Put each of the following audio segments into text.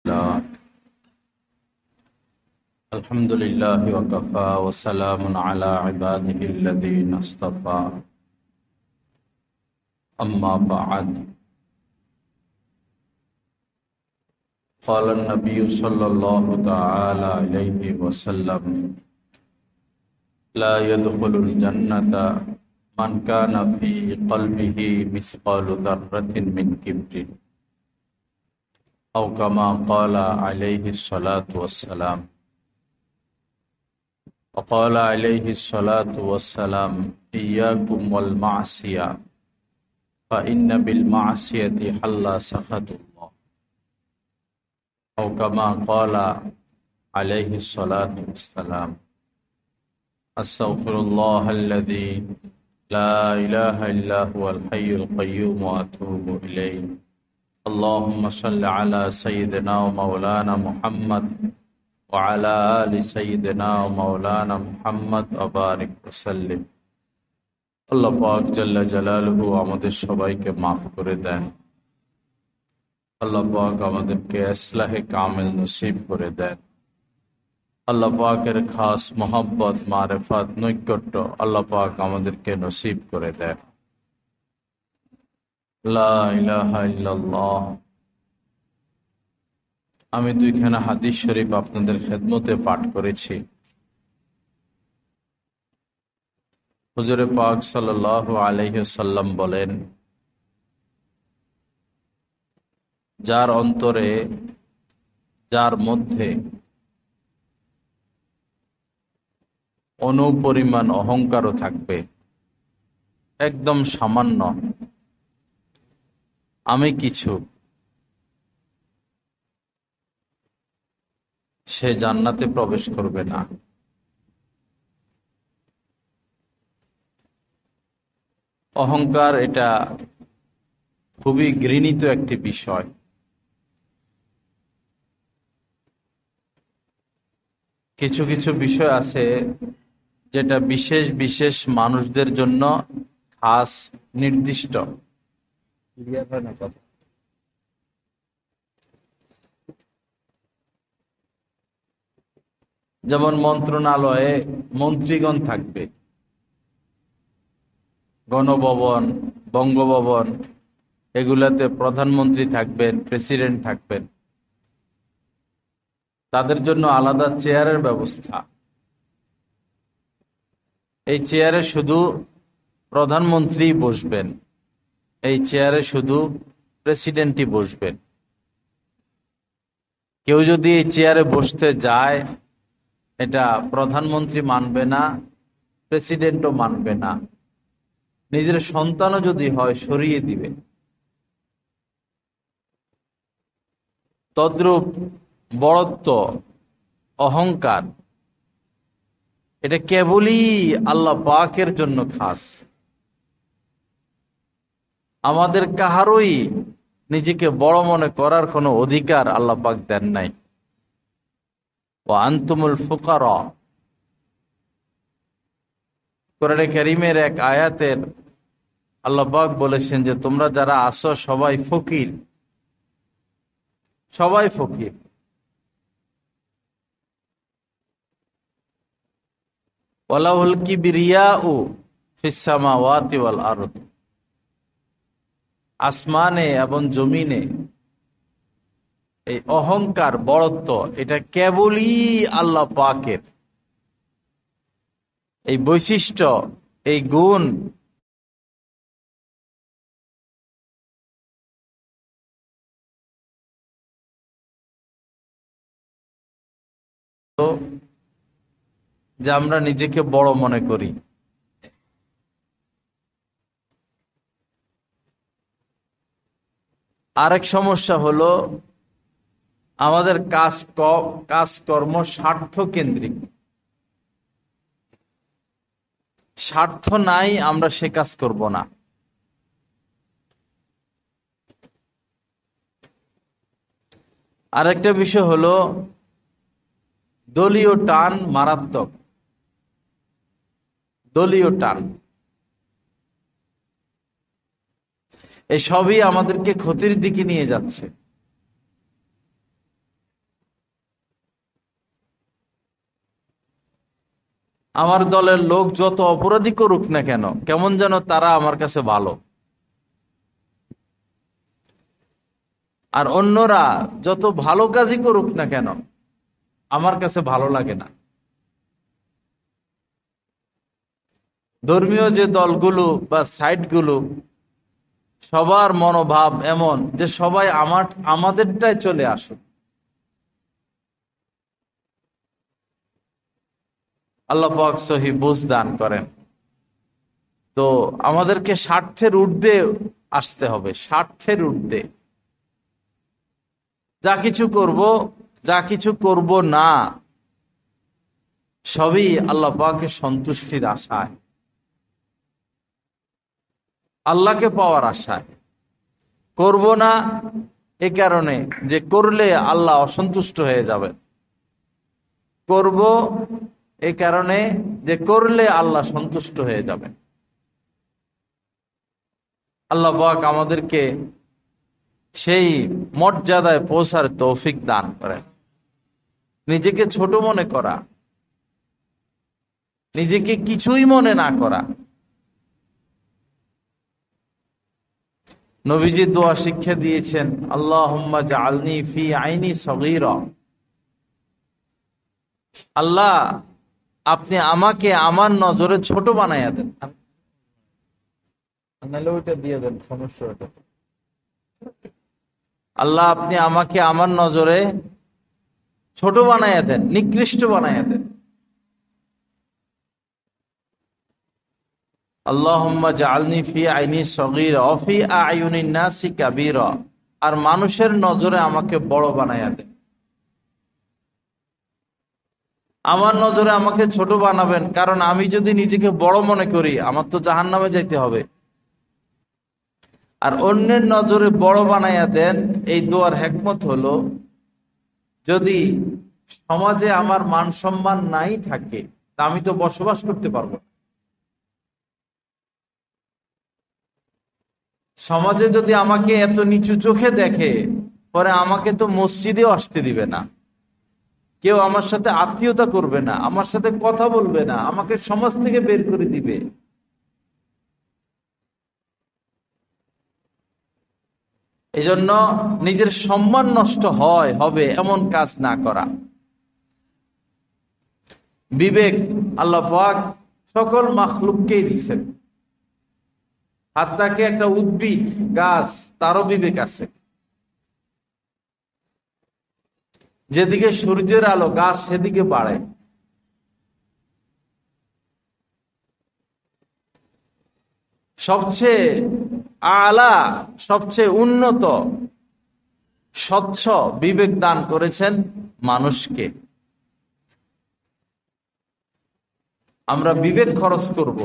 الله. الحمد لله وكفى وسلام على عباده الذين اصطفى. أما بعد، قال النبي صلى الله تعالى عليه وسلم: لا يدخل الجنة من كان في قلبه مثقال ذرة من كبر، أو كما قال عليه الصلاة والسلام. وقال عليه الصلاة والسلام: إياكم والمعصية فإن بالمعصية حل سخط الله، أو كما قال عليه الصلاة والسلام. أستغفر الله الذي لا إله إلا هو الحي القيوم وأتوب إليه. اللهم صل على سيدنا ومولانا محمد وعلى آل سيدنا ومولانا محمد وبارك وسلم. আল্লাহ পাক জাল্লা জালালুহু আমাদের সবাইকে মাফ করে দেন। আল্লাহ পাক আমাদেরকে ইসলাহে কামিল নসিব করে দেন। আল্লাহ পাকের খাস মোহাব্বত, মারেফাত, নৈকট্য আল্লাহ পাক আমাদেরকে নসিব করে দেন। লা ইলাহা ইল্লাল্লাহ। আমি দুইখানা হাদিস শরীফ আপনাদের খেদমতে পাঠ করেছি। হুজুরে পাক সাল্লাল্লাহু আলাইহি ওয়াসাল্লাম বলেন, যার অন্তরে, যার মধ্যে অনুপরিমাণ অহংকারও থাকবে, একদম সামান্য, আমি কিছু, সে জান্নাতে প্রবেশ করবে না। অহংকার এটা খুবই ঘৃণিত একটি বিষয়। কিছু কিছু বিষয় আছে যেটা বিশেষ বিশেষ মানুষদের জন্য খাস নির্দিষ্ট। যেমন মন্ত্রণালয়ে মন্ত্রীগণ থাকবে, গণভবন, বঙ্গভবন, এগুলাতে প্রধানমন্ত্রী থাকবেন, প্রেসিডেন্ট থাকবেন। তাদের জন্য আলাদা চেয়ারের ব্যবস্থা। এই চেয়ারে শুধু প্রধানমন্ত্রী বসবেন, এই চেয়ারে শুধু প্রেসিডেন্টই বসবেন। কেউ যদি এই চেয়ারে বসতে যায়, এটা প্রধানমন্ত্রী মানবে না, প্রেসিডেন্টও মানবে না। নিজের সন্তানও যদি হয় সরিয়ে দিবে। তদ্রূপ বড়ত্ব, অহংকার, এটা কেবলই আল্লাহ পাকের জন্য খাস। আমাদের কাহারই নিজেকে বড় মনে করার কোনো অধিকার আল্লাহ পাক দেন নাই। ওয়া আনতুমুল ফুকারা, কোরআনে কারীমের এক আয়াতের আল্লাহ পাক বলেছেন যে তোমরা যারা আছো সবাই ফকির, সবাই ফকির। ওয়ালাহুল কিবরিয়াউ ফিস সামাওয়াতি ওয়াল আরদ, আসমানে এবং জমিনে এই অহংকার, বড়ত্ব, এটা কেবলই আল্লাহ পাকের। এই বৈশিষ্ট্য, এই গুণ যে আমরা নিজেকে বড় মনে করি। আরেক সমস্যা হলো আমাদের কাজকর্ম স্বার্থ কেন্দ্রিক। স্বার্থ নাই, আমরা সে কাজ করব না। আরেকটা বিষয় হলো দলীয় টান, মারাত্মক দলীয় টান। এই সবই আমাদেরকে ক্ষতির দিকে নিয়ে যাচ্ছে। আমার দলের লোক যত অপরাধী করুক না কেন, কেমন যেন তারা আমার কাছে ভালো। আর অন্যরা যত ভালো কাজই করুক না কেন, আমার কাছে ভালো লাগে না। ধর্মীয় যে দলগুলো বা সাইটগুলো, সবার মনোভাব এমন যে সবাই আমাদেরটাই চলে আসুক। আল্লাহ পাক সহি বুঝ দান করেন। তো আমাদেরকে স্বার্থের ঊর্ধ্বে আসতে হবে, স্বার্থের ঊর্ধ্বে। যা কিছু করব না, সবই আল্লাহ পাকের সন্তুষ্টির আশায়, আল্লাহকে পাওয়ার আশায়। করব না এ কারণে যে করলে আল্লাহ অসন্তুষ্ট হয়ে যাবে, করব এ কারণে যে করলে আল্লাহ সন্তুষ্ট হয়ে যাবে। আল্লাহ পাক আমাদেরকে সেই মর্যাদায় পৌঁছার তৌফিক দান করেন। নিজেকে ছোট মনে করা, নিজেকে কিছুই মনে না করা। নবীজি দোয়া শিক্ষা দিয়েছেন, আল্লাহুম্মা জাআলনি ফি আইনি সগীরা। আল্লাহ, আপনি আমাকে আমার নজরে ছোট বানাইয়া দেন। ওইটা দিয়ে দেন, সমস্যা ওটা। আল্লাহ, আপনি আমাকে আমার নজরে ছোট বানাইয়া দেন, নিকৃষ্ট বানাইয়া দেন। আল্লাহুম্মা জাআলনি ফি আইনি সগীরা ওয়া ফি আ'য়ুনিন নাসি কাবীরা। আর মানুষের নজরে আমাকে বড় বানাইয়া দেন। আমার নজরে আমাকে ছোট বানাবেন, কারণ আমি যদি নিজেকে বড় মনে করি আমার তো জাহান্নামে যাইতে হবে। আর অন্যের নজরে বড় বানাইয়া দেন, এই দোয়ার হিকমত হলো, যদি সমাজে আমার মান সম্মান নাই থাকে তা আমি তো বসবাস করতে পারবো না। সমাজে যদি আমাকে এত নিচু চোখে দেখে, পরে আমাকে তো মসজিদেও আসতে দিবে না, কেউ আমার সাথে আত্মীয়তা করবে না, আমার সাথে কথা বলবে না, আমাকে সমাজ থেকে বের করে দিবে। এজন্য নিজের সম্মান নষ্ট হবে এমন কাজ না করা। বিবেক আল্লাহ পাক সকল মাখলুককেই দিয়েছেন। হাত্তাকে একটা উদ্ভিদ গাছ, তারও বিবেক আছে। যেদিকে সূর্যের আলো, গাছ সেদিকে বাড়ে। সবচেয়ে আলা, সবচেয়ে উন্নত, স্বচ্ছ বিবেক দান করেছেন মানুষকে। আমরা বিবেক খরচ করব,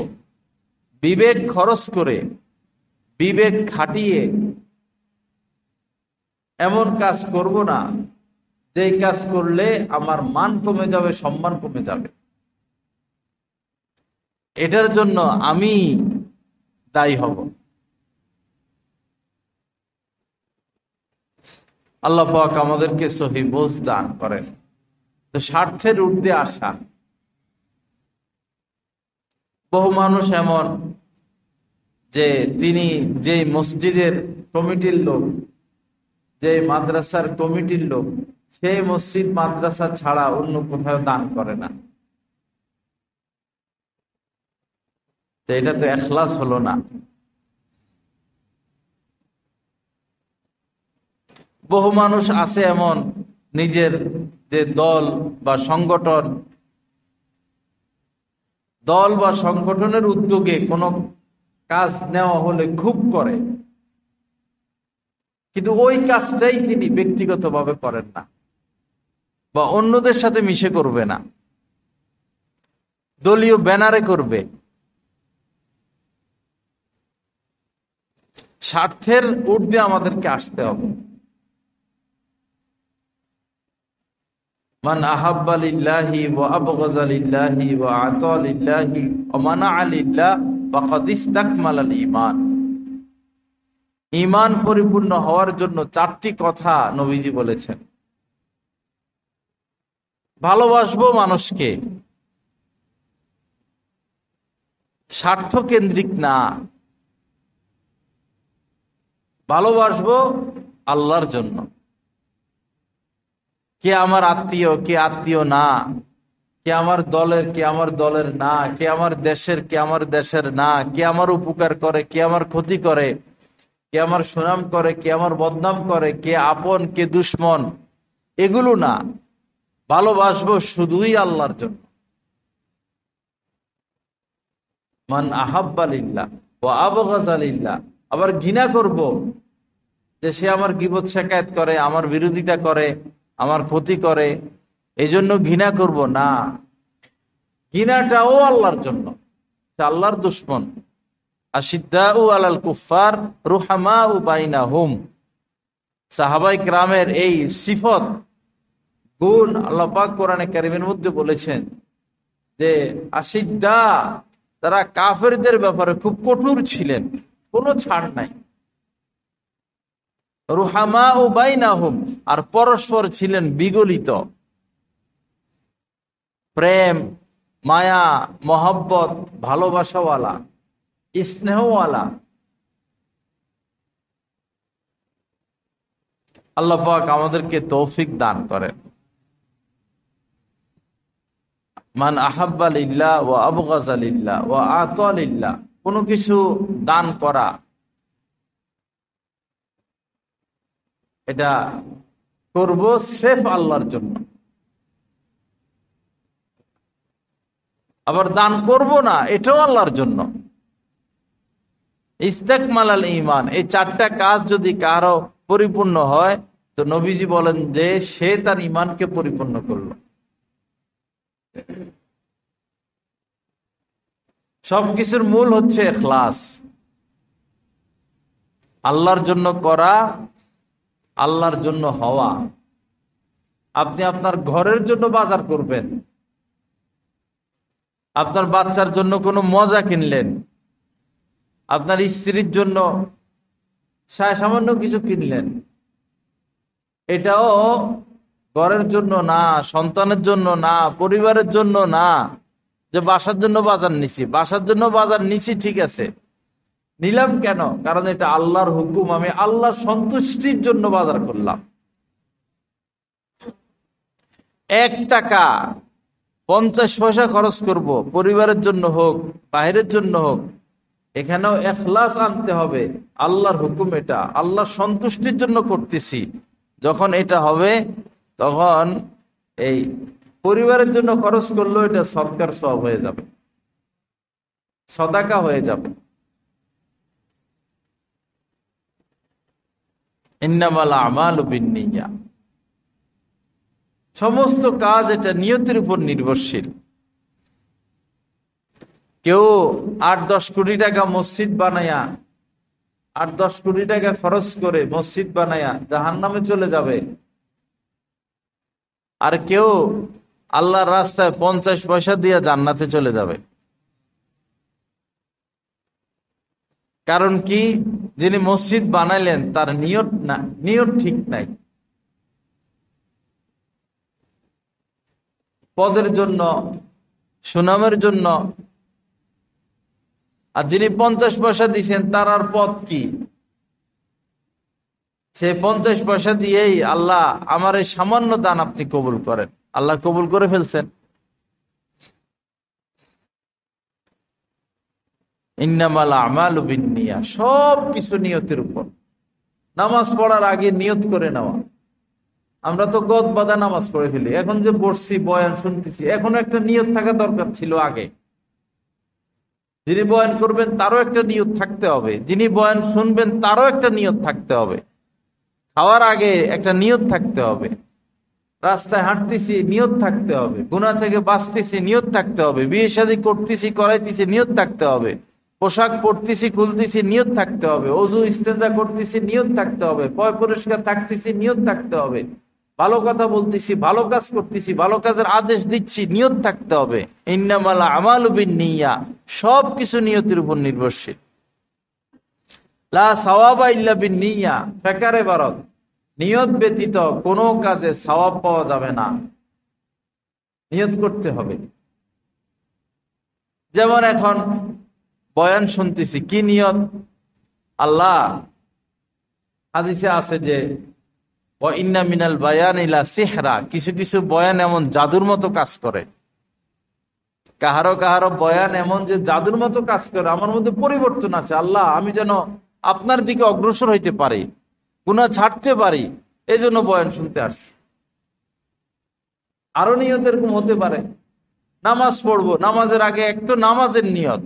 বিবেক খরচ করে, বিবেক খাটিয়ে এমন কাজ করব না যে কাজ করলে আমার মান কমে যাবে, সম্মান কমে যাবে। এটার জন্য আমি দায়ী হব। আল্লাহ পাক আমাদেরকে সহি বুঝ দান করেন। তো স্বার্থের ঊর্ধ্বে আসা, বহু মানুষ এমন যে তিনি যে মসজিদের কমিটির লোক, যে মাদ্রাসার কমিটির লোক, সেই মসজিদ মাদ্রাসা ছাড়া অন্য কোথাও দান করে না। তো এটা তো ইখলাস হলো না। বহু মানুষ আছে এমন, নিজের যে দল বা সংগঠনের উদ্যোগে কোনো কাজ নেওয়া হলে খুব করে, কিন্তু ওই কাজটাই তিনি ব্যক্তিগতভাবে করেন না বা অন্যদের সাথে মিশে করবে না, দলীয় ব্যানারে করবে। স্বার্থের ঊর্ধ্বে আমাদেরকে আসতে হবে। মান আহাব্বা লিল্লাহি ওয়া আবগাযা লিল্লাহি ওয়া আতা লিল্লাহি ওয়া মানাআ লিল্লাহ ফাকাদ ইসতাকমালাল ঈমান। ঈমান পরিপূর্ণ হওয়ার জন্য চারটি কথা নবীজি বলেছেন। ভালোবাসবো মানুষকে, স্বার্থ কেন্দ্রিক না। ভালোবাসবো আল্লাহর জন্য। কে আমার আত্মীয়, কে আত্মীয় না, কে আমার দলের, কে আমার দলের না, কে আমার দেশের, কে আমার দেশের না, কে আমার উপকার করে, কে আমার ক্ষতি করে, কে আমার সুনাম করে, কে আমার বদনাম করে, কে আপন কে দুশ্মন, এগুলো না। ভালোবাসবো শুধুই আল্লাহর জন্য। মান আহাব্বা লিল্লাহ ওয়া আবগাযা লিল্লাহ। আবার ঘৃণা করব যে সে আমার গীবত শিকায়ত করে, আমার বিরোধিতা করে, আমার ক্ষতি করে, এই জন্য ঘৃণা করব না। ঘৃণাটাও আল্লাহর জন্য, আল্লাহর দুশ্মন। আশিদ্দাউ আলাল কুফার রুহামাউ বাইনাহুম। সাহাবায়ে কেরামের এই সিফত গুণ আল্লাহ পাক কোরআনে কারীমের মধ্যে বলেছেন যে আশিদ্দা, তারা কাফেরদের ব্যাপারে খুব কঠোর ছিলেন, কোনো ছাড় নাই। রুহামাউ বাইনাহুম, আর পরস্পর ছিলেন বিগলিত। প্রেম, মায়া, মহব্বত, ভালোবাসাওয়ালা, স্নেহওয়ালা। আল্লাহ পাক আমাদেরকে তৌফিক দান করেন। মান আহাব্বা লিল্লাহ ওয়া আবগাযা লিল্লাহ ওয়া আতা লিল্লাহ। কোনো কিছু দান করা, এটা করব স্রেফ আল্লাহর জন্য। আবার দান করব না, এটাও আল্লাহর জন্য। ইস্তেকমালাল ঈমান, এই চারটা কাজ যদি কারো পরিপূর্ণ হয়, তো নবীজি বলেন যে সে তার ঈমানকে পরিপূর্ণ করলো। সবকিছুর মূল হচ্ছে ইখলাস, আল্লাহর জন্য করা, আল্লাহর জন্য হওয়া। আপনি আপনার ঘরের জন্য বাজার করবেন, আপনার বাচ্চার জন্য কোনো মজা কিনলেন, আপনার স্ত্রীর জন্য সামান্য কিছু কিনলেন, এটাও ঘরের জন্য না, সন্তানের জন্য না, পরিবারের জন্য না। যে বাসার জন্য বাজার নিছি, বাসার জন্য বাজার নিছি, ঠিক আছে, নিলাম কেন? কারণ এটা আল্লাহর হুকুম, আমি আল্লাহর সন্তুষ্টির জন্য বাজার করলাম। 1 টাকা 50 পয়সা খরচ করব, পরিবারের জন্য হোক, বাহিরের জন্য হোক, এখানেও ইখলাস আনতে হবে। আল্লাহর হুকুম, এটা আল্লাহর সন্তুষ্টির জন্য করতেছি। যখন এটা হবে, তখন এই পরিবারের জন্য খরচ করলেও এটা সদকার সওয়াব হয়ে যাবে, সদাকা হয়ে যাবে। ইন্নামাল আমালু বিন্নিয়া। সমস্ত কাজ এটা নিয়তের উপর নির্ভরশীল। কেউ 8-10 কোটি টাকা মসজিদ বানায়া, 8-10 কোটি টাকা খরচ করে মসজিদ বানায়া জাহান্নামে চলে যাবে। আর কেউ আল্লাহর রাস্তায় 50 পয়সা দিয়ে জান্নাতে চলে যাবে। কারণ কি? যিনি মসজিদ বানাইলেন তার নিয়ত ঠিক নাই। পদের জন্য, সুনামের জন্য। আর যিনি 50 পয়সা দিয়েছেন তার আর পদ কি? সে 50 পয়সা দিয়েই আল্লাহ আমার এই সামান্য দান আপনি কবুল করেন, আল্লাহ কবুল করে ফেলছেন। ইন্নামাল আমালু বিন্নিয়া, সব কিছু নিয়তের উপর। নামাজ পড়ার আগে নিয়ত করে নেওয়া। আমরা তো গদ বাঁধা নামাজ পড়ে ফেলি। এখন যে বসছি, বয়ান শুনতেছি, এখনো একটা নিয়ত থাকা দরকার ছিল আগে। যিনি বয়ান করবেন তারও একটা নিয়ত থাকতে হবে, যিনি বয়ান শুনবেন তারও একটা নিয়ত থাকতে হবে। খাওয়ার আগে একটা নিয়ত থাকতে হবে, রাস্তায় হাঁটতেছি নিয়ত থাকতে হবে, গুনাহ থেকে বাঁচতেছি নিয়ত থাকতে হবে, বিয়ে শাদী করতেছি করাইতেছি নিয়ত থাকতে হবে, পোশাক পরতেছি খুলতেছি নিয়ত থাকতে হবে, ওযু ইস্তেঞ্জা করতেছি নিয়ত থাকতে হবে, পয় পরিষ্কার থাকতেছি নিয়ত থাকতে হবে, ভালো কথা বলতেছি, ভালো কাজ করতেছি, ভালো কাজের আদেশ দিচ্ছি, নিয়ত থাকতে হবে। ইন্নামাল আমালু বিন্নিয়া, সব কিছু নিয়তের উপর নির্ভরশীল। লা সাওয়াবা ইল্লা বিন্নিয়া, ফেকারে বারত, নিয়ত ব্যতীত কোনো কাজে সওয়াব পাওয়া যাবে না, নিয়ত করতে হবে। যেমন এখন বয়ান শুনতেছি, কি নিয়ত? আল্লাহ, হাদিসে আছে যে ওয়া ইন্না মিনাল বায়ান ইলা সিহরা, কিছু কিছু বয়ান এমন জাদুর মতো কাজ করে। কাহারো কাহারো বয়ান এমন যে জাদুর মতো কাজ করে, আমার মধ্যে পরিবর্তন আছে। আল্লাহ, আমি যেন আপনার দিকে অগ্রসর হইতে পারি, গুনাহ ছাড়তে পারি, এই জন্য বয়ান শুনতে আসছি। আরো নিয়ত এরকম হতে পারে, নামাজ পড়বো, নামাজের আগে এক তো নামাজের নিয়ত,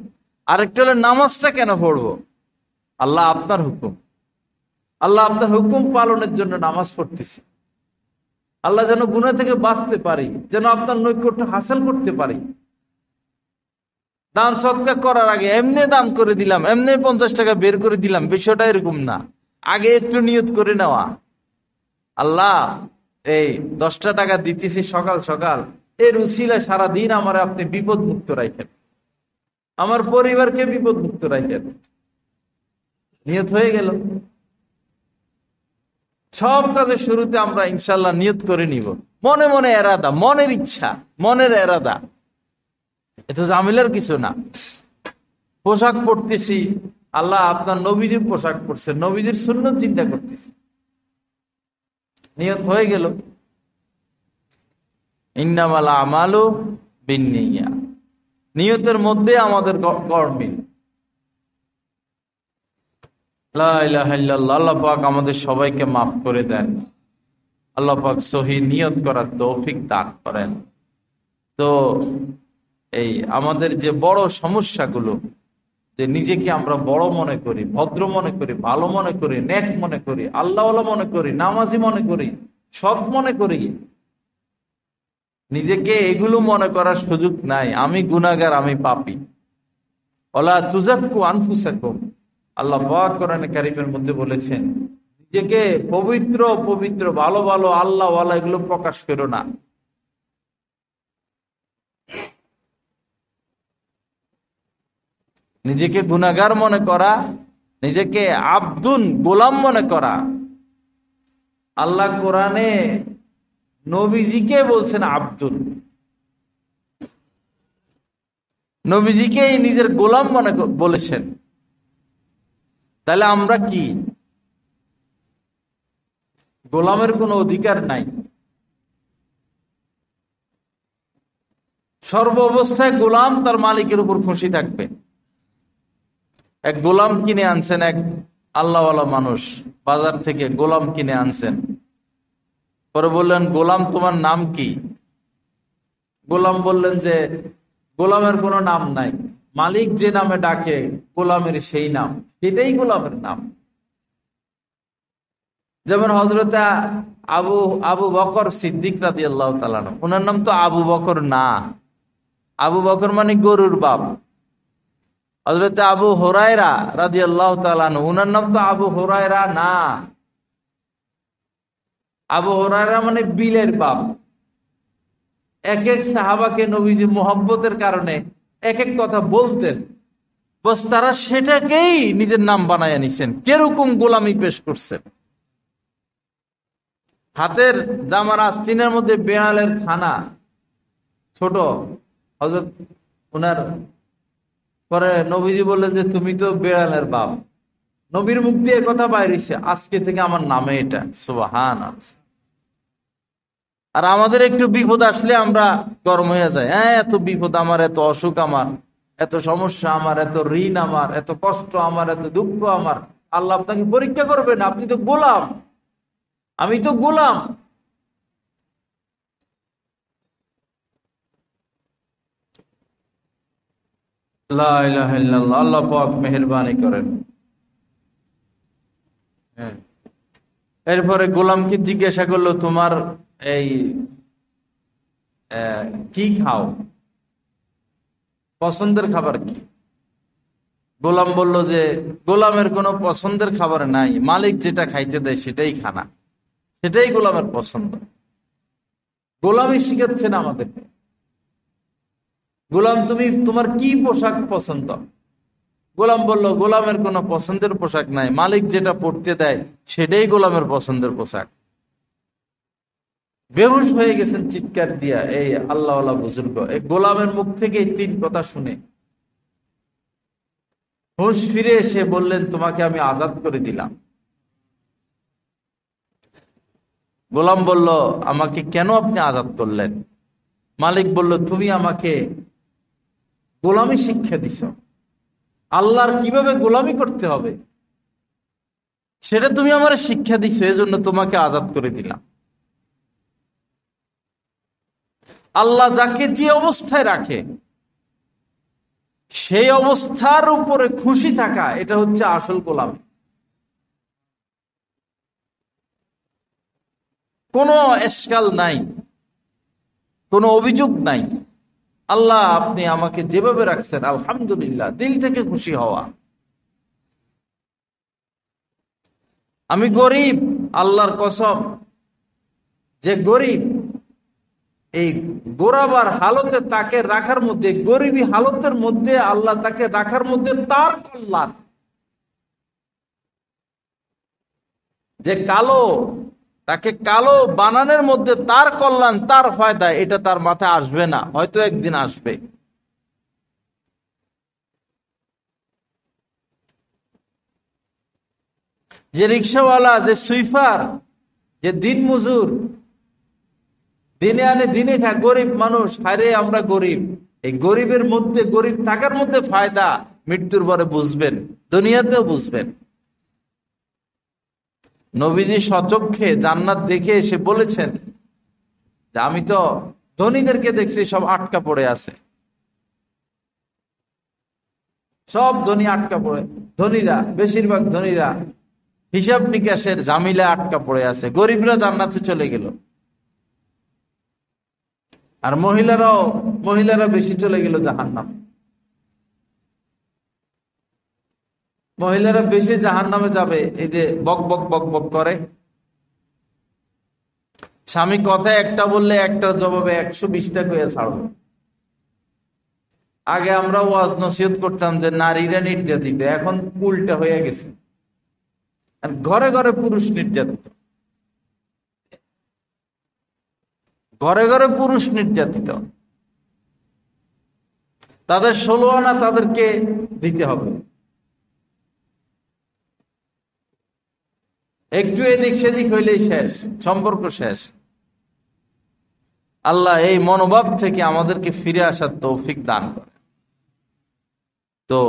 আরেকটা হলো নামাজটা কেন পড়বো? আল্লাহ আপনার হুকুম, আল্লাহ আপনার হুকুম পালনের জন্য নামাজ পড়তেছি। আল্লাহ যেন গুনাহ থেকে বাঁচতে পারি, যেন আপনার নৈকট্য হাসিল করতে পারি। দান সদকা করার আগে এমনি দান করে দিলাম, এমনি 50 টাকা বের করে দিলাম, বিষয়টা এরকম না। আগে একটু নিয়ত করে নেওয়া, আল্লাহ এই 10টা টাকা দিতেছি সকাল সকাল, এর উসিলায় সারাদিন আমার আপনি বিপদ মুক্ত রাখেন, আমার পরিবারকে বিপদ মুক্ত রাখেন। নিয়ত হয়ে গেল। সব কাজের শুরুতে আমরা ইনশাল্লাহ নিয়ত করে নিব, মনে মনে এরাদা, মনের ইচ্ছা, মনের এরাদা, এত জামিলার কিছু না। পোশাক পরতেছি, আল্লাহ আপনার নবীজির পোশাক পরছে, নবীজির সুন্নত চিন্তা করতেছি, নিয়ত হয়ে গেল। ইন্নামাল আমালু বিন্নিয়া, নিয়তের মধ্যে আমাদের কর্মিল। লা ইলাহা ইল্লাল্লাহ। আল্লাহ পাক আমাদের সবাইকে মাফ করে দেন, আল্লাহ পাক সহি নিয়ত করার তৌফিক দান করেন। তো এই আমাদের যে বড় সমস্যাগুলো, যে নিজেকে আমরা বড় মনে করি, ভদ্র মনে করি, ভালো মনে করি, নেক মনে করি, আল্লাহওয়ালা মনে করি, নামাজি মনে করি, সব মনে করি, নিজেকে এগুলো মনে করার সুযোগ নাই। আমি গুনাহগার, আমি পাপী। ওয়ালা তুযাক্কু আনফুসাকুম, আল্লাহ পাক কোরআনে কারীমের মধ্যে বলেছেন, নিজেকে পবিত্র পবিত্র ভালো ভালো আল্লাহওয়ালা এগুলো প্রকাশ করো না। নিজেকে গুনাহগার মনে করা, নিজেকে আব্দুন গোলাম মনে করা। আল্লাহ কোরআনে নবীজিকে বলছেন আব্দুল, নবীজিকে নিজের গোলাম মনে বলেছেন। তাহলে আমরা কি গোলামের কোনো অধিকার নাই? সর্ব অবস্থায় গোলাম তার মালিকের উপর খুশি থাকবে। এক গোলাম কিনে আনছেন, এক আল্লাহওয়ালা মানুষ বাজার থেকে গোলাম কিনে আনছেন। পরে বললেন, গোলাম তোমার নাম কি? গোলাম বললেন যে গোলামের কোনো নাম নাই, মালিক যে নামে ডাকে গোলামের সেই নাম, সেটাই গোলামের নাম। যেমন হযরত আবু বকর সিদ্দিক রাদিয়াল্লাহু তাআলা, ওনার নাম তো আবু বকর না, আবু বকর মানে গরুর বাপ। হযরত আবু হুরায়রা রাদিয়াল্লাহু তাআলা, ওনার নাম তো আবু হুরায়রা না, আবু হুরায়রা মানে বিলের বাপ। এক এক সাহাবাকে নবীজি মুহাব্বতের কারণে এক এক কথা বলতেন, বস তারা সেটাকেই নিজের নাম বানায় নিছেন। কিরকম গোলামি পেশ করছেন। হাতের জামার আস্তিনের মধ্যে বেড়ালের ছানা ছোট, হযরত ওনার পরে নবীজি বললেন যে তুমি তো বেড়ালের বাপ। নবীর মুখ দিয়ে কথা বাইরেছে, আজকে থেকে আমার নামে এটা। সুবহানাল্লাহ। আর আমাদের একটু বিপদ আসলে আমরা গরম হয়ে যাই, হ্যাঁ এত বিপদ আমার, এত অসুখ আমার, এত সমস্যা আমার, এত ঋণ আমার, এত কষ্ট আমার, এত দুঃখ আমার। আল্লাহ আপনাকে পরীক্ষা করবেন, আপনি তো গোলাম, আমি তো গোলাম। লা ইলাহা ইল্লাল্লাহ। আল্লাহ পাক মেহেরবানি করেন। হ্যাঁ, এরপরে গোলামকে জিজ্ঞাসা করলো, তোমার এই কি খাও, পছন্দের খাবার কি? গোলাম বলল যে গোলামের কোনো পছন্দের খাবার নাই, মালিক যেটা খাইতে দেয় সেটাই খানা, সেটাই গোলামের পছন্দ। গোলামই শিখাচ্ছেন আমাদের। গোলাম তুমি তোমার কি পোশাক পছন্দ? গোলাম বলল, গোলামের কোনো পছন্দের পোশাক নাই, মালিক যেটা পড়তে দেয় সেটাই গোলামের পছন্দের পোশাক। বেহুশ হয়ে গেছেন চিৎকার দিয়া এই আল্লাহওয়ালা বুজুর্গ, এই গোলামের মুখ থেকে এই 3 কথা শুনে। হুঁশ ফিরে এসে বললেন, তোমাকে আমি আজাদ করে দিলাম। গোলাম বলল, আমাকে কেন আপনি আজাদ করলেন? মালিক বলল, তুমি আমাকে গোলামি শিক্ষা দিছ, আল্লাহর কিভাবে গোলামি করতে হবে সেটা তুমি আমার শিক্ষা দিছো, এজন্য তোমাকে আজাদ করে দিলাম। আল্লাহ যাকে যে অবস্থায় রাখে সেই অবস্থার উপরে খুশি থাকা, এটা হচ্ছে আসল গোলামি। কোনো এশকাল নাই, কোনো অভিযোগ নাই। আল্লাহ আপনি আমাকে যেভাবে রাখছেন আলহামদুলিল্লাহ, দিল থেকে খুশি হওয়া। আমি গরিব, আল্লাহর কসম, যে গরিব, এই গোরাবার হালতে তাকে রাখার মধ্যে, গরিবী হালতের মধ্যে আল্লাহ তাকে রাখার মধ্যে তার কল্যাণ। যে কালো, তাকে কালো বানানোর মধ্যে তার কল্যাণ, তার ফায়দা, এটা তার মাথায় আসবে না, হয়তো একদিন আসবে। যে রিক্সাওয়ালা, যে সুইফার, যে দিন মজুর, দিনে আনে দিনে খায়, গরিব মানুষ, হায়রে আমরা গরিব। এই গরিবের মধ্যে, গরিব থাকার মধ্যে ফায়দা মৃত্যুর পরে বুঝবেন, দুনিয়াতেও বুঝবেন। নবীজি স্বচক্ষে জান্নাত দেখে এসে বলেছেন যে আমি তো ধনীদেরকে দেখছি সব আটকা পড়ে আছে, সব ধনী আটকা পড়ে, ধনীরা, বেশিরভাগ ধনীরা হিসাব নিকাশের জামিলা আটকা পড়ে আছে, গরিবরা জান্নাতে চলে গেল। আর মহিলারা বেশি চলে গেল জাহান্নাম। মহিলারা বেশি জাহান্নামে যাবে, এই যে বক বক বক বক করে, স্বামী কথা একটা বললে একটা জবাবে 120টা কইয়া ছাড়বে। আগে আমরা ওয়াজ নসিহত করতাম যে নারীরা নির্যাতিত, এখন উল্টা হয়ে গেছে, আর ঘরে ঘরে পুরুষ নির্যাতিত, ঘরে ঘরে পুরুষ নির্যাতিত। তাদের 16 আনা তাদেরকে দিতে হবে, একটু এদিক সেদিক হইলেই শেষ, সম্পর্ক শেষ। আল্লাহ এই মনোভাব থেকে আমাদেরকে ফিরে আসার তৌফিক দান করে। তো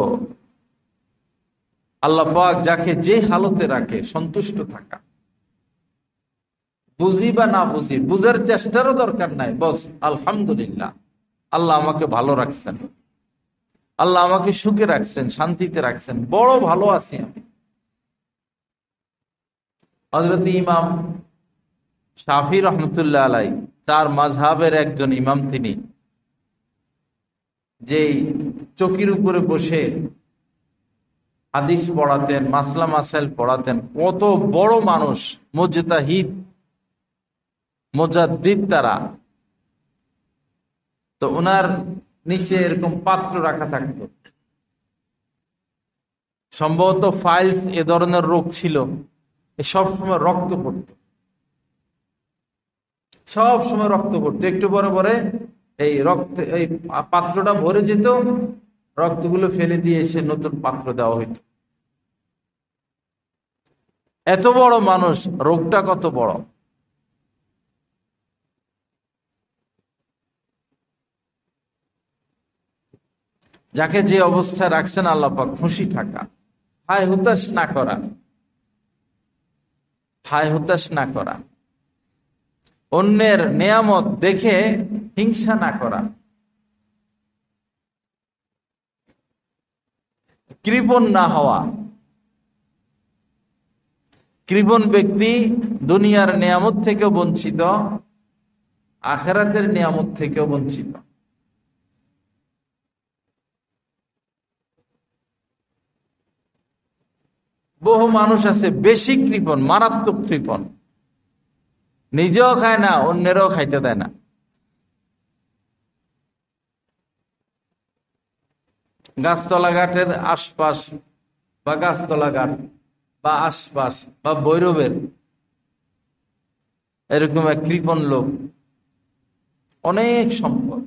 আল্লাহ পাক যাকে যে হালতে রাখে সন্তুষ্ট থাকা, বুঝি বা না বুঝি, বুঝার চেষ্টারও দরকার নাই, বস আলহামদুলিল্লাহ আল্লাহ আমাকে ভালো রাখছেন, আল্লাহ আমাকে সুখে রাখছেন, শান্তিতে রাখছেন, বড় ভালো আছি আমি। হযরত ইমাম শাফি রহমতুল্লাহ আলাই, তার মাযহাবের একজন ইমাম, তিনি যেই চকির উপরে বসে হাদিস পড়াতেন, মাসলা মাসাইল পড়াতেন, কত বড় মানুষ, মুজতাহিদ, মুজাদ্দিদ তারা। তো ওনার নিচে এরকম পাত্র রাখা থাকতো, সম্ভবত ফাইলস এ ধরনের রোগ ছিল, সব সময় রক্ত পড়তো, সব সময় রক্ত পড়তো, একটু পরে পরে এই রক্ত, এই পাত্রটা ভরে যেত, রক্তগুলো ফেলে দিয়ে এসে নতুন পাত্র দেওয়া হইতো। এত বড় মানুষ, রোগটা কত বড়। যাকে যে অবস্থায় রাখছেন আল্লাহ পাক, খুশি থাকা, হায় হুতাশ না করা, হায় হুতাশ না করা, অন্যের নেয়ামত দেখে হিংসা না করা, কৃপণ না হওয়া। কৃপণ ব্যক্তি দুনিয়ার নিয়ামত থেকেও বঞ্চিত, আখিরাতের নিয়ামত থেকেও বঞ্চিত। বহু মানুষ আছে বেশি কৃপণ, মারাত্মক কৃপণ, নিজেও খায় না, অন্যেরও খাইতে দেয় না। গাছতলা ঘাটের আশপাশ বা গাছতলা ঘাট বা আশপাশ বা ভৈরবের এরকম এক কৃপণ লোক, অনেক সম্পদ,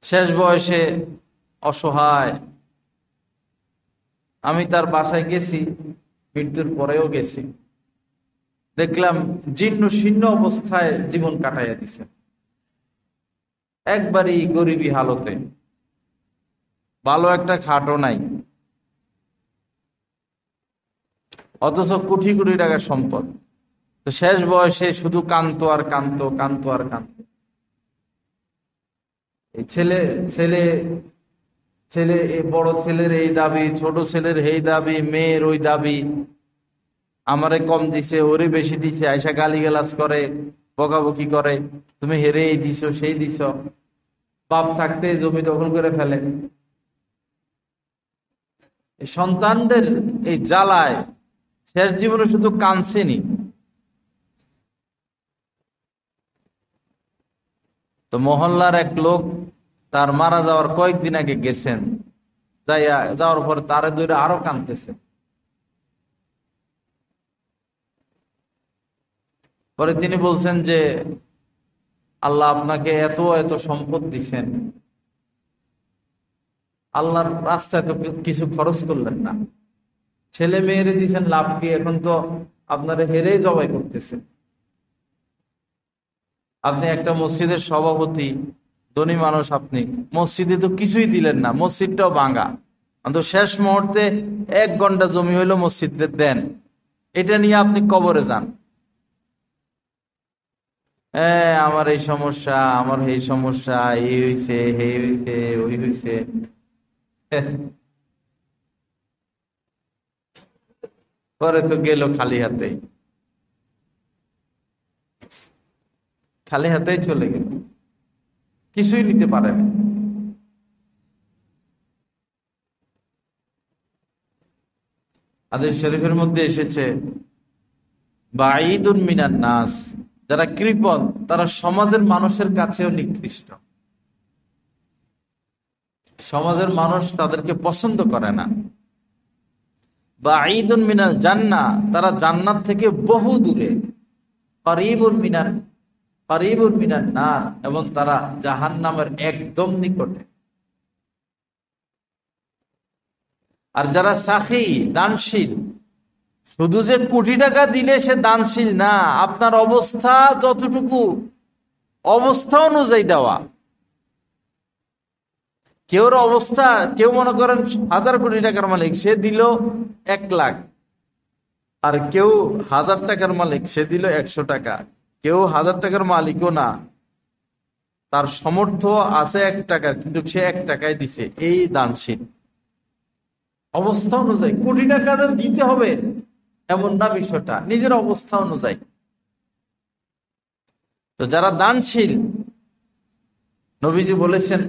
শেষ বয়সে অসহায়। আমি তার বাসায় গেছি, মৃত্যুর পরেও গেছি, দেখলাম জীর্ণ শীর্ণ অবস্থায় জীবন কাটাইয়া দিছে, একবারই গরিবী হালতে, ভালো একটা খাটও নাই, অথচ কোটি কোটি টাকার সম্পদ। তো শেষ বয়সে শুধু কান্ত আর কান্ত, কান্ত আর কান্ত। এই ছেলে ছেলে ছেলে এই বড় ছেলের এই দাবি, ছোট ছেলের এই দাবি, মেয়ের ওই দাবি, আমারে কম দিছে, ওরে বেশি দিছে, আয়সা গালিগালাজ করে, বকাবকি করে, তুমি হেরে এই দিছো সেই দিছ, বাপ থাকতে জমি দখল করে ফেলে। এই সন্তানদের এই জ্বালায় শেষ জীবনে শুধু কাঁদছেনি। তো মহল্লার এক লোক তার মারা যাওয়ার কয়েকদিন আগে গেছেন, যাওয়ার পর তারে ধরে আরো কাঁদতেছে। পরে তিনি বলছেন যে আল্লাহ আপনাকে এত এত সম্পদ দিছেন, আল্লাহর রাস্তায় তো কিছু খরচ করলেন না, ছেলে মেয়েরে দিছেন লাভ কি, এখন তো আপনারা হেরেই জবাই করতেছে। আপনি একটা মসজিদের সভাপতি, ধনী মানুষ, আপনি মসজিদে তো কিছুই দিলেন না, মসজিদটাও ভাঙা, অন্তত শেষ মুহূর্তে 1 ঘন্টা জমি হইলো মসজিদে দেন, এটা নিয়ে আপনি কবরে যান। হ্যাঁ, আমার এই সমস্যা, আমার এই সমস্যা, এই হইছে, হে হইছে, ওই হইছে। পরে তো গেল খালি হাতে, খালি হাতেই চলে গেল, কিছুই নিতে পারেন। হাদিস শরীফের মধ্যে এসেছে বাঈদুন মিনান নাস, যারা কৃপণ তারা সমাজের মানুষের কাছেও নিকৃষ্ট, সমাজের মানুষ তাদেরকে পছন্দ করে না। বাঈদুন মিনাল জান্নাহ, তারা জান্নাত থেকে বহু দূরে। কারীবুন মিনান নার, এবং তারা জাহান্নামের একদম নিকটে। আর যারা সাখী, দানশীল, শুধু যে কোটি টাকা দিলে সে দানশীল না, আপনার অবস্থা যতটুকু, অবস্থা অনুযায়ী দেওয়া। কেউর অবস্থা, কেউ মনে করেন 1000 কোটি টাকার মালিক, সে দিল 1 লাখ, আর কেউ 1000 টাকার মালিক, সে দিল 100 টাকা। কেউ 1000 টাকার মালিকও না, তার সামর্থ্য আছে 1 টাকার, কিন্তু সে 1 টাকায় দিছে, এই দানশীল। অবস্থা অনুযায়ী, কোটি টাকা দিতে হবে এমন না বিষয়টা, নিজের অবস্থা অনুযায়ী। তো যারা দানশীল, নবীজি বলেছেন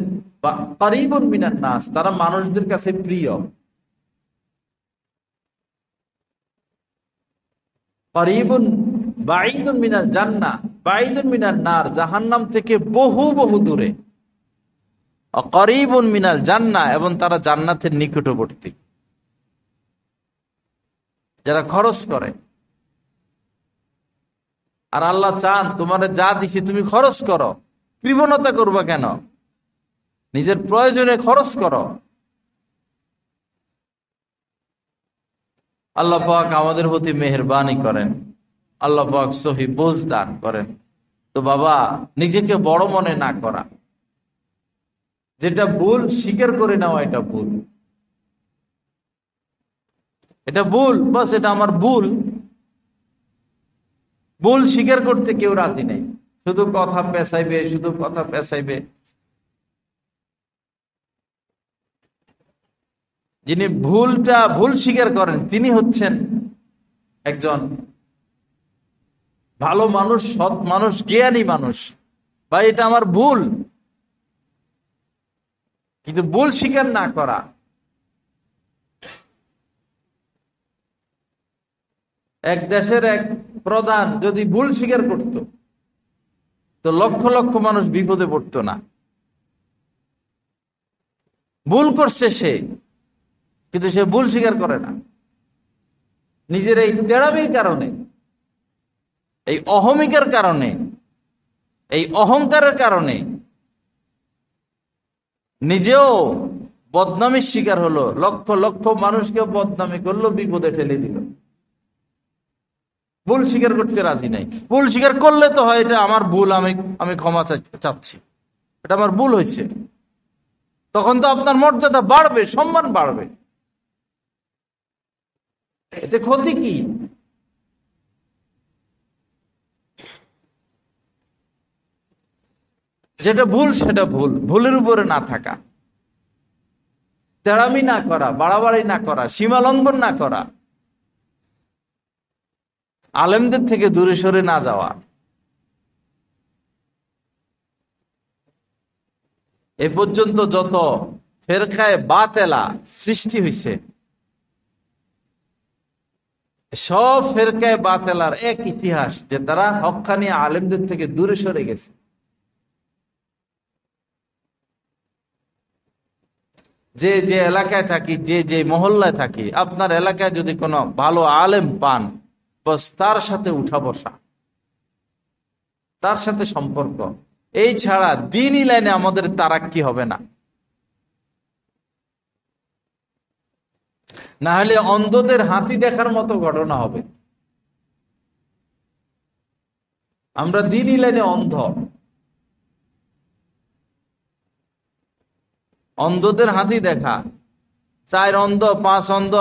কারীবুন মিনান নাস, তারা মানুষদের কাছে প্রিয়। কারীবুন বাঈদুন মিনাল জান্নাহ, বাঈদুন মিনান নার, জাহান্নাম থেকে বহু বহু দূরে। কারীবুন মিনাল জান্নাহ, এবং তারা জান্নাতের নিকটবর্তী। যারা খরচ করে, আর আল্লাহ চান তোমার যা দিছি তুমি খরচ করো, কৃপণতা করবা কেন, নিজের প্রয়োজনে খরচ করো। আল্লাহ পাক আমাদের প্রতি মেহেরবানি করেন, আল্লাহ পাক সহি বুঝ দান করেন। তো বাবা, নিজেকে বড় মনে না করা, যেটা ভুল স্বীকার করে নেওয়া, এটা ভুল, এটা ভুল, বাস এটা আমার ভুল। ভুল স্বীকার করতে কেউ রাজি নেই, শুধু কথা পেঁচাইবে, শুধু কথা পেঁচাইবে। যিনি ভুল স্বীকার করেন, তিনি হচ্ছেন একজন ভালো মানুষ, সৎ মানুষ, জ্ঞানী মানুষ। ভাই, এটা আমার ভুল, কিন্তু ভুল স্বীকার না করা। এক দেশের এক প্রধান যদি ভুল স্বীকার করত, তো লক্ষ লক্ষ মানুষ বিপদে পড়তো না। ভুল করছে সে, কিন্তু সে ভুল স্বীকার করে না। নিজের এই তেড়ামির কারণে, এই অহমিকার কারণে, এই অহংকারের কারণে নিজেও বদনামির শিকার হলো, লক্ষ লক্ষ মানুষকে বদনামি করলো, বিপদে ঠেলে দিল। ভুল স্বীকার করতে রাজি নাই। ভুল স্বীকার করলে তো হয় এটা আমার ভুল, আমি ক্ষমা চাচ্ছি, এটা আমার ভুল হয়েছে। তখন তো আপনার মর্যাদা বাড়বে, সম্মান বাড়বে। এতে ক্ষতি কি? যেটা ভুল সেটা ভুল, ভুলের উপরে না থাকা, তেড়ামি না করা, বাড়াবাড়ি না করা, সীমা লঙ্ঘন না করা, আলেমদের থেকে দূরে সরে না যাওয়া। এ পর্যন্ত যত ফেরকায়ে বাতেলা সৃষ্টি হয়েছে, সব ফেরকায়ে বাতেলার এক ইতিহাস যে তারা হক্কানি আলেমদের থেকে দূরে সরে গেছে। যে যে এলাকায় থাকি, যে যে মহল্লায় থাকি, আপনার এলাকায় যদি কোনো ভালো আলেম পান, বস তার সাথে উঠা বসা, তার সাথে সম্পর্ক, এই ছাড়া দ্বীনি লাইনে আমাদের তারাক্কি হবে না। না হলে অন্ধদের হাতি দেখার মতো ঘটনা হবে। আমরা দ্বীনি লাইনে অন্ধ, অন্ধদের হাতি দেখা, 4 অন্ধ 5 অন্ধ,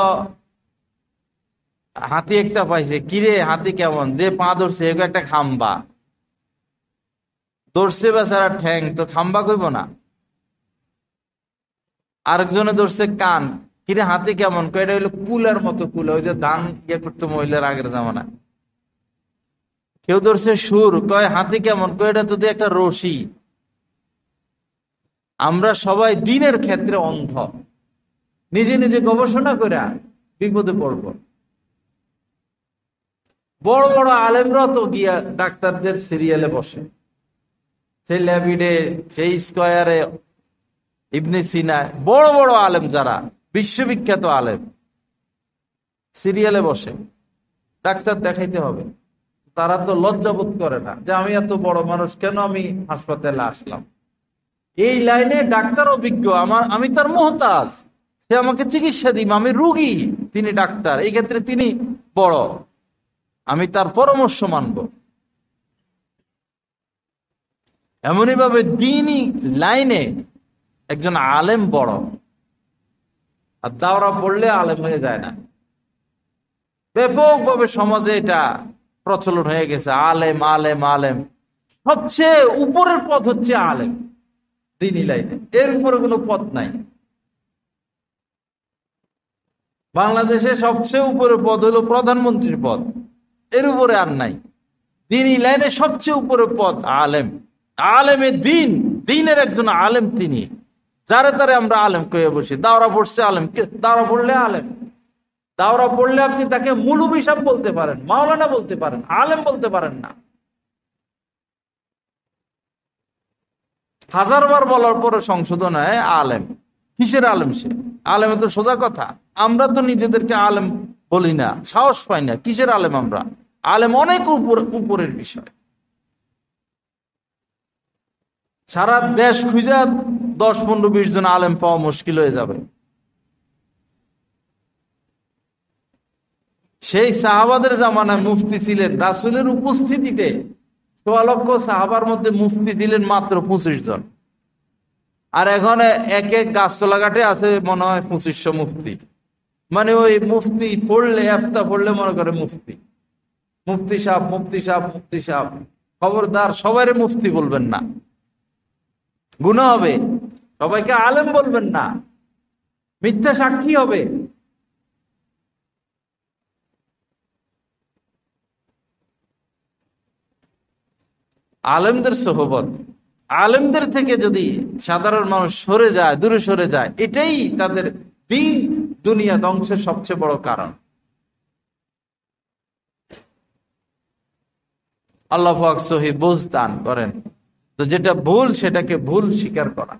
হাতি একটা পাইছে, কিরে হাতি কেমন, যে পা ধরছে এগো একটা খাম্বা ধরছে, বেচারা ঠ্যাং তো খাম্বা কইব না। আরেকজনে ধরছে কান, কিরে হাতি কেমন, কয়টা হইলো কুলার মতো, কুলা ওই যে ধান ইয়ে করতো মহিলার আগের জামানা। কেউ ধরছে সুর, কয় হাতি কেমন, কয়টা তো একটা রশি। আমরা সবাই দ্বীনের ক্ষেত্রে অন্ধ, নিজে নিজে গবেষণা করে বিপদে পড়ব। বড় বড় আলেমরা তো গিয়া ডাক্তারদের সিরিয়ালে বসে, সেই ল্যাবিডে, সেই স্কয়ারে, ইবনে সিনায়, বড় বড় আলেম যারা বিশ্ববিখ্যাত আলেম, সিরিয়ালে বসে, ডাক্তার দেখাইতে হবে। তারা তো লজ্জাবোধ করে না যে আমি এত বড় মানুষ, কেন আমি হাসপাতালে আসলাম। এই লাইনে ডাক্তার অভিজ্ঞ, আমি তার মুহতাজ, সে আমাকে চিকিৎসা দিবে, আমি রুগী, তিনি ডাক্তার, এই ক্ষেত্রে তিনি বড়, আমি তার পরামর্শ মানব। এমনই ভাবে দ্বীনি লাইনে একজন আলেম বড়, আর দাওরা পড়লে আলেম হয়ে যায় না। ব্যাপকভাবে সমাজে এটা প্রচলন হয়ে গেছে, আলেম আলেম আলেম। সবচেয়ে উপরের পদ হচ্ছে আলেম দ্বীনি লাইনে, এর উপরে কোনো পদ নাই। বাংলাদেশে সবচেয়ে উপরের পদ হলো প্রধানমন্ত্রীর পদ, এর উপরে আর নাই। দ্বীনি লাইনে সবচেয়ে উপরের পদ আলেম, আলেমে দ্বীন, দ্বীনের একজন আলেম তিনি, যারে তারে আমরা আলেম কয়ে বসি। দাওরা পড়ছে আলেম, দাওরা পড়লে আলেম, দাওরা পড়লে আপনি তাকে মুলবি সাহেব বলতে পারেন, মাওলানা বলতে পারেন, আলেম বলতে পারেন না। 1000 বার বলার পরে সংশোধন হয় আলেম। কিসের আলেম সে? আলেমে তো সোজা কথা। আমরা তো নিজেদেরকে আলেম বলি না, সাহস পাই না। কিসের আলেম আমরা? আলেম অনেক উপরের বিষয়। সারা দেশ খুঁজা 10, 15, 20 জন আলেম পাওয়া মুশকিল হয়ে যাবে। সেই সাহাবাদের জামানায় মুফতি ছিলেন, রাসূলের উপস্থিতিতে 1.25 লক্ষ সাহাবার মধ্যে মুফতি ছিলেন মাত্র 25 জন। আর এখন এক এক গাছতলা ঘাটে আছে মনে হয় 2500 মুফতি। মানে ওই মুফতি পড়লে, ইফতা পড়লে মনে করে মুফতি, মুফতি সাহেব, মুফতি সাহেব, মুফতি সাহেব। খবরদার, সবাই মুফতি বলবেন না, গুনাহ হবে। সবাইকে আলেম বলবেন না, মিথ্যা সাক্ষী হবে। আলেমদের সোহবত, আলেমদের থেকে যদি সাধারণ মানুষ সরে যায়, দূরে সরে যায়, এটাই তাদের দ্বীন দুনিয়া ধ্বংসের সবচেয়ে বড় কারণ। আল্লাহ পাক সহি বুঝ দান করেন। তো যেটা ভুল সেটাকে ভুল স্বীকার করা,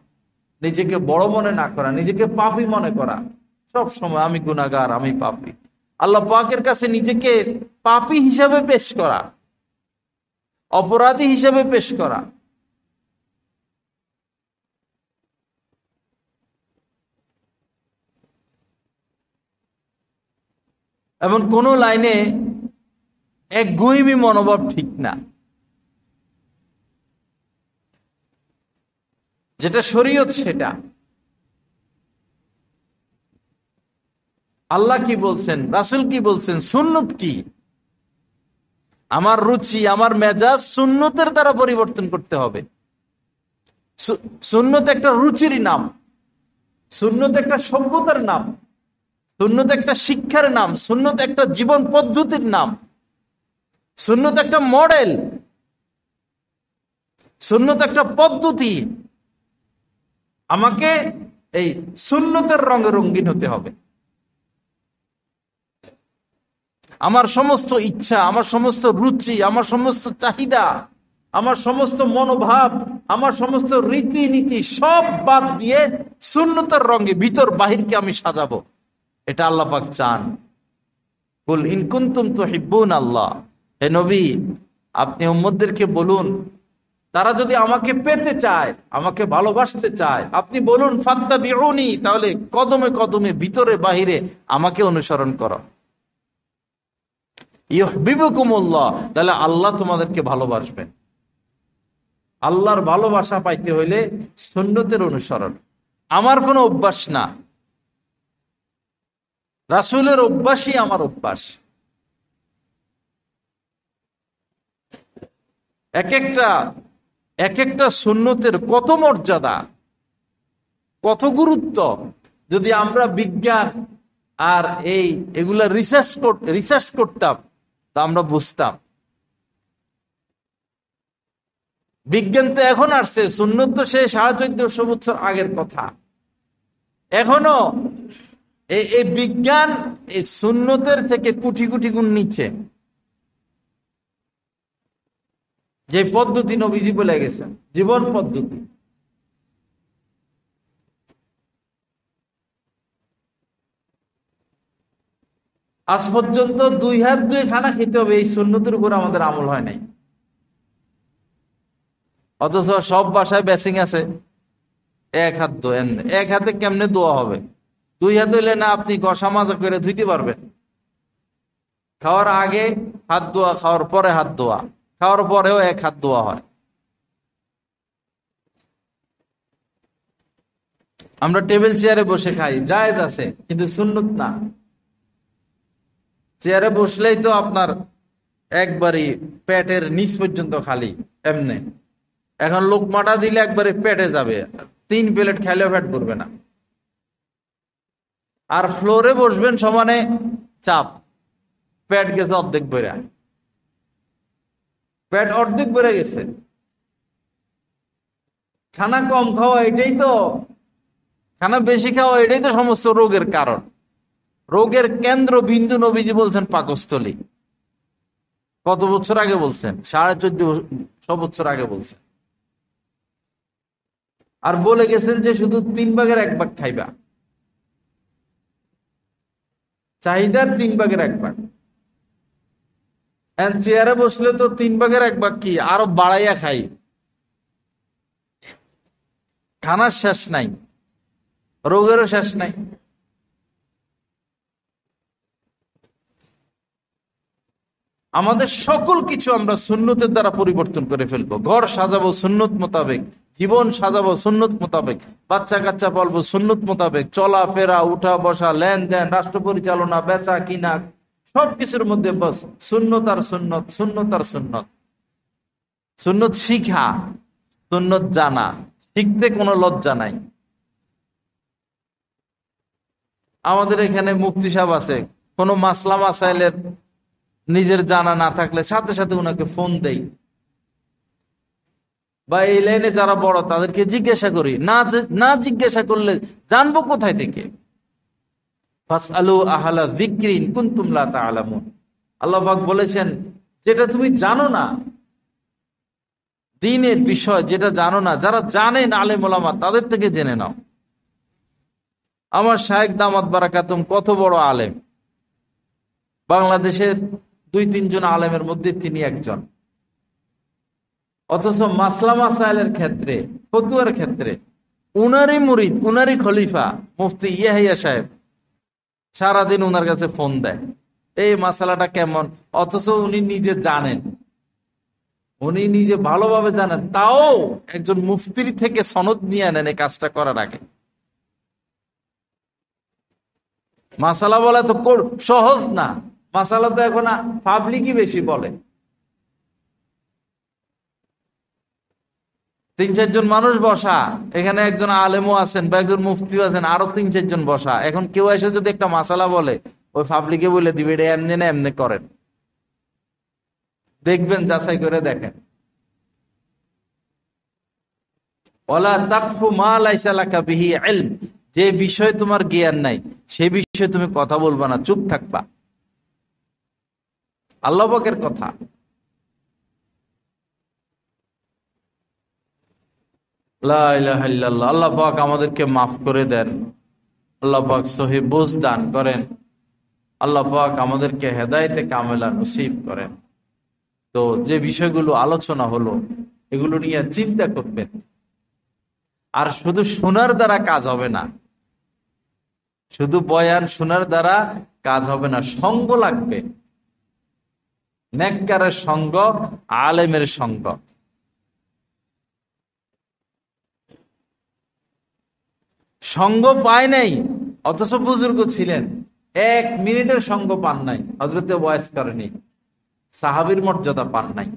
নিজেকে বড় মনে না করা, নিজেকে পাপী মনে করা। সব সময় আমি গুনাহগার, আমি পাপী। আল্লাহ পাকের কাছে নিজেকে পাপী হিসাবে পেশ করা, অপরাধী হিসাবে পেশ করা। এবং কোন লাইনে একগুঁয়েমি মনোভাব ঠিক না। যেটা শরীয়ত সেটা। আল্লাহ কি বলছেন, রাসূল কি বলছেন, সুন্নত কি। আমার রুচি, আমার মেজাজ সুন্নতের দ্বারা পরিবর্তন করতে হবে। সুন্নত একটা রুচির নাম, সুন্নত একটা সভ্যতার নাম, সুন্নত একটা শিক্ষার নাম, সুন্নত একটা জীবন পদ্ধতির নাম, সুন্নত একটা মডেল, সুন্নত একটা পদ্ধতি। আমাকে এই সুন্নতের রঙে রঙিন হতে হবে। আমার সমস্ত ইচ্ছা, আমার সমস্ত রুচি, আমার সমস্ত চাহিদা, আমার সমস্ত মনোভাব, আমার সমস্ত রীতিনীতি সব বাদ দিয়ে সুন্নতের রঙে ভিতর বাহিরকে আমি সাজাবো। এটা আল্লাহ পাক চান। কুল ইন কুনতুম তুহিব্বুন আল্লাহ, হে নবী আপনি উম্মতদেরকে বলুন, তারা যদি আমাকে পেতে চায়, আমাকে ভালোবাসতে চায়, আপনি বলুন ফাত্তাবিউনি, তাহলে কদমে কদমে ভিতরে বাহিরে আমাকে অনুসরণ করো। ইউহিব্বুকুমুল্লাহ, তাহলে আল্লাহ তোমাদেরকে ভালোবাসবেন। আল্লাহর ভালোবাসা পাইতে হইলে সুন্নতের অনুসরণ। আমার কোনো অভ্যাস না, রাসূলের অভ্যাসই আমার অভ্যাস। এক একটা সুন্নতের কত মর্যাদা, কত গুরুত্ব। যদি আমরা বিজ্ঞান আর এগুলা রিসার্চ করতাম তা আমরা বুঝতাম। বিজ্ঞান তো এখন আসছে, সুন্নত তো সে 1450 বছর আগের কথা। এখনো এই বিজ্ঞান এই সুন্নতের থেকে কোটি কোটি গুণ নিচ্ছে। যে পদ্ধতি নবীজি বলে গেছেন, জীবন পদ্ধতি। আজ পর্যন্ত 2 হাত 2 খানা খেতে হবে, এই সুন্নতের উপর আমাদের আমল হয় নাই। অথচ সব বাসায় বেসিং আছে, 1 হাত ধোয়েন। 1 হাতে কেমনে দোয়া হবে? 2 হাত হইলে না আপনি ঘষা মাজা করে ধুইতে পারবেন। খাওয়ার আগে হাত ধোয়া, খাওয়ার পরে হাত ধোয়া, খাওয়ার পরেও 1 হাত ধোয়া হয়। আমরা টেবিল চেয়ারে বসে খাই, জায়েজ আছে, কিন্তু সুন্নত না। চেয়ারে বসলেই তো আপনার একবারই পেটের নিচ পর্যন্ত খালি এমনি। এখন লোকমাটা দিলে একবারে পেটে যাবে, 3 প্লেট খাইলেও পেট ভরবে না। আর ফ্লোরে বসবেন সমানে চাপ, পেট গেছে অর্ধেক ভরে, পেট অর্ধেক ভরে গেছে। খানা কম খাওয়া এটাই তো, খানা বেশি খাওয়া এটাই তো সমস্ত রোগের কারণ। রোগের কেন্দ্র বিন্দু নবীজি বলছেন পাকস্থলী। কত বছর আগে বলছেন? 1450 বছর আগে বলছেন। আর বলে গেছেন যে শুধু 3 ভাগের 1 ভাগ খাইবা, চাহিদার 3 ভাগের 1 ভাগ। চেয়ারে বসলে তো 3 ভাগের 1 ভাগ কি আরো বাড়াইয়া খাই, খানার শেষ নাই, রোগেরও শেষ নাই। আমাদের সকল কিছু আমরা সুন্নতের দ্বারা পরিবর্তন করে ফেলবো। ঘর সাজাবো সুন্নত মোতাবেক, জীবন সাজাবো সুন্নত মোতাবেক, বাচ্চা কাচ্চা পালবো সুন্নত মোতাবেক, চলাফেরা, উঠা বসা, লেনদেন, রাষ্ট্র পরিচালনা, বেচা কিনা, সবকিছুর মধ্যে বস সুন্নত আর সুন্নত, সুন্নত আর সুন্নত। সুন্নত শিখা, সুন্নত জানা, শিখতে কোনো লজ্জা নাই। আমাদের এখানে মুফতি সাহেব আছে, কোনো মাসলা মাসাইলের নিজের জানা না থাকলে সাথে সাথে উনাকে ফোন দেই, বা এই লাইনে যারা বড় তাদেরকে জিজ্ঞাসা করি। না জিজ্ঞাসা করলে জানবো কোথায় থেকে? ফাসআলু আহলা যিকরি ইন কুনতুম লা তা'লামুন। আল্লাহ পাক বলেছেন, যেটা তুমি জানো না, দ্বীনের বিষয় যেটা জানো না, যারা জানেন আলেম ওলামা, তাদের থেকে জেনে নাও। আমার শায়েখ দামাত বারাকাতুম কত বড় আলেম, বাংলাদেশের 2-3 জন আলেমের মধ্যে তিনি একজন। অথচ মাসলা মাসাইলের ক্ষেত্রে, ফতুয়ার ক্ষেত্রে উনারই মুরিদ, উনারই খলিফা মুফতি ইয়াহিয়া সাহেব সারাদিন উনার কাছে ফোন দেয়। এই মাসালাটা কেমন, অথচ উনি নিজে জানেন, উনি নিজে ভালোভাবে জানেন, তাও একজন মুফতির থেকে সনদ নিয়ে নেন এই কাজটা করার আগে। মাসালা বলা তো সহজ না, মাসালা তো এখন পাবলিকই বেশি বলে। 3-4 জন মানুষ বসা, এখানে একজন আলেমও আছেন বা একজন মুফতিও আছেন, আরো 3-4 জন বসা, এখন কেউ এসে যদি একটা মাসালা বলে, ওই পাবলিকে বলে দিবে এটা এমনি না এমনি করেন। দেখবেন, যাচাই করে দেখেন। ওয়ালা তাকফু মা লাইসা লাকা বিহি ইলম, যে বিষয়ে তোমার জ্ঞান নাই সে বিষয়ে তুমি কথা বলবা না, চুপ থাকবা। আল্লাহ পাকের কথা। লা ইলাহা ইল্লাল্লাহ। আল্লাহ পাক আমাদেরকে মাফ করে দেন, আল্লাহ পাক সহি বুঝ দান করেন, আল্লাহ পাক আমাদেরকে হেদায়েতে কামেলা নসিব করেন। তো যে বিষয়গুলো আলোচনা হলো এগুলো নিয়ে চিন্তা করবেন। আর শুধু শোনার দ্বারা কাজ হবে না, শুধু বয়ান শোনার দ্বারা কাজ হবে না, সঙ্গ লাগবে। নেককারের সঙ্গ, আলেমের সঙ্গ। সঙ্গ পায় নাই অথচ বুজুর্গ ছিলেন, 1 মিনিটের সঙ্গ পান নাই, হযরতে ওয়াইস করেনি, সাহাবীর মর্যাদা পান নাই।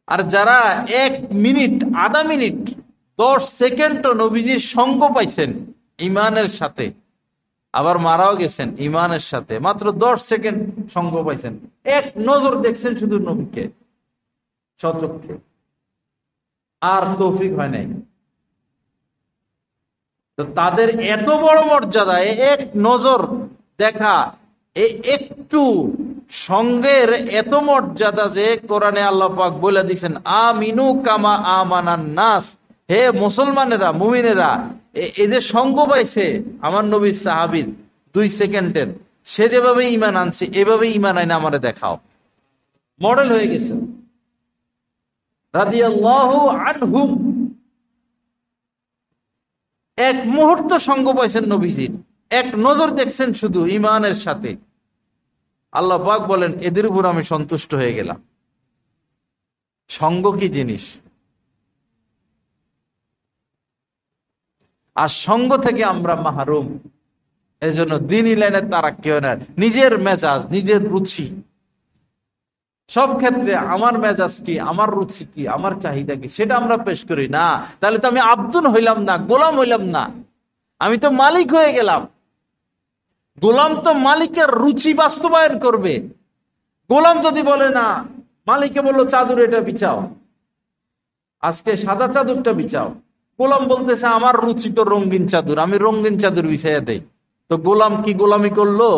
আর যারা 1 মিনিট, আধা মিনিট, 10 সেকেন্ডও নবীজির সঙ্গ পাইছেন ইমানের সাথে, আবার মারাও গেছেন ইমানের সাথে, মাত্র 10 সেকেন্ড সঙ্গ পাইছেন, 1 নজর দেখছেন শুধু নবীকে সচক্ষে, আর তৌফিক হয় নাই। তো তাদের এত বড় মর্যাদা, 1 নজর দেখা, একটু সঙ্গের এত মর্যাদা যে কোরআনে আল্লাহ পাক বলে দিয়েছেন, আমিনু কামা আমানান নাস, হে মুসলমানেরা, মুমিনেরা, এদের সঙ্গ পাইছে আমার নবীর সাহাবীর 2 সেকেন্ডের, সে যেভাবে ঈমান আনছে এভাবে ঈমান আইনা আমারে দেখাও। মডেল হয়ে গেছে রাদিয়াল্লাহু আনহুম। 1 মুহূর্ত সঙ্গ পাইছেন নবীজির, 1 নজর দেখছেন শুধু ঈমানের সাথে। আল্লাহ পাক বলেন, এদের উপর আমি সন্তুষ্ট হয়ে গেলাম। সঙ্গ কি জিনিস! আর সঙ্গ থেকে আমরা মাহরুম। এই জন্য দ্বীনি লাইনে তারা কেউ না, নিজের মেজাজ, নিজের রুচি, সব ক্ষেত্রে আমার মেজাজ কি, আমার রুচি কি, আমার চাহিদা কি, সেটা আমরা পেশ করি না। তাহলে তো আমি আব্দুল হইলাম না, গোলাম হইলাম না, আমি তো মালিক হয়ে গেলাম। গোলাম তো মালিকের রুচি বাস্তবায়ন করবে। গোলাম যদি বলে না, মালিকে বললো চাদর এটা বিছাও, আজকে সাদা চাদরটা বিছাও, গোলাম বলতেছে আমার রুচি তো রঙিন চাদর, আমি রঙিন চাদর বিছাইয়া দেই, তো গোলাম কি গোলামি করলো?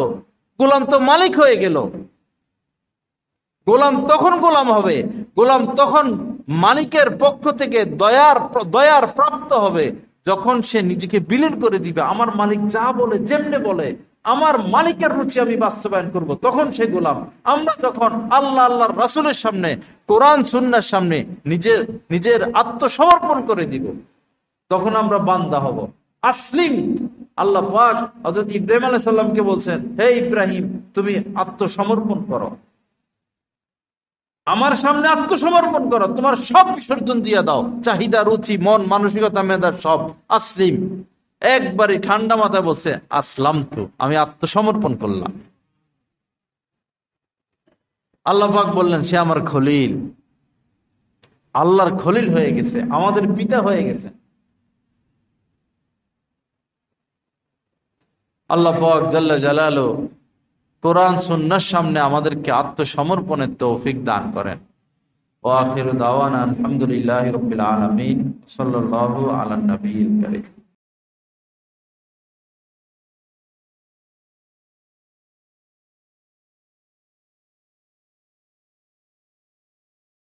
গোলাম তো মালিক হয়ে গেল। গোলাম তখন গোলাম হবে, গোলাম তখন মালিকের পক্ষ থেকে দয়ার প্রাপ্ত হবে যখন সে নিজেকে বিলীন করে দিবে, আমার মালিক যা বলে, যেমনে বলে, আমার মালিকের রুচি আমি বাস্তবায়ন করব, তখন সে গোলাম। আমরা যখন আল্লাহ আল্লাহর রাসূলের সামনে, কোরআন সুন্নাহর সামনে নিজের আত্মসমর্পণ করে দিব, তখন আমরা বান্দা হব। আসলিম। আল্লাহ পাক হযরত ইব্রাহিম আলাইহিস সালামকে বলছেন, হে ইব্রাহিম, তুমি আত্মসমর্পণ করো, আমার সামনে আত্মসমর্পণ করো, তোমার সব বিসর্জন দিয়ে দাও, চাহিদা, রুচি, মন, মানসিকতা, মেধা সব। আসলিম। একবারই ঠান্ডা মাথায় বলছে, আসলাম তো, আমি আত্মসমর্পণ করলাম। আল্লাহ পাক বললেন, সে আমার খলিল। আল্লাহর খলিল হয়ে গেছে, আমাদের পিতা হয়ে গেছে। আল্লাহ পাক জাল্লা জালালু কোরআন সুন্নাহর সামনে আমাদেরকে আত্মসমর্পণের তৌফিক দান করেন। ওয়া আখিরু দাওয়ানা আলহামদুলিল্লাহি রাব্বিল আলামিন। সাল্লাল্লাহু আলা নবিয়্যিল কারীম।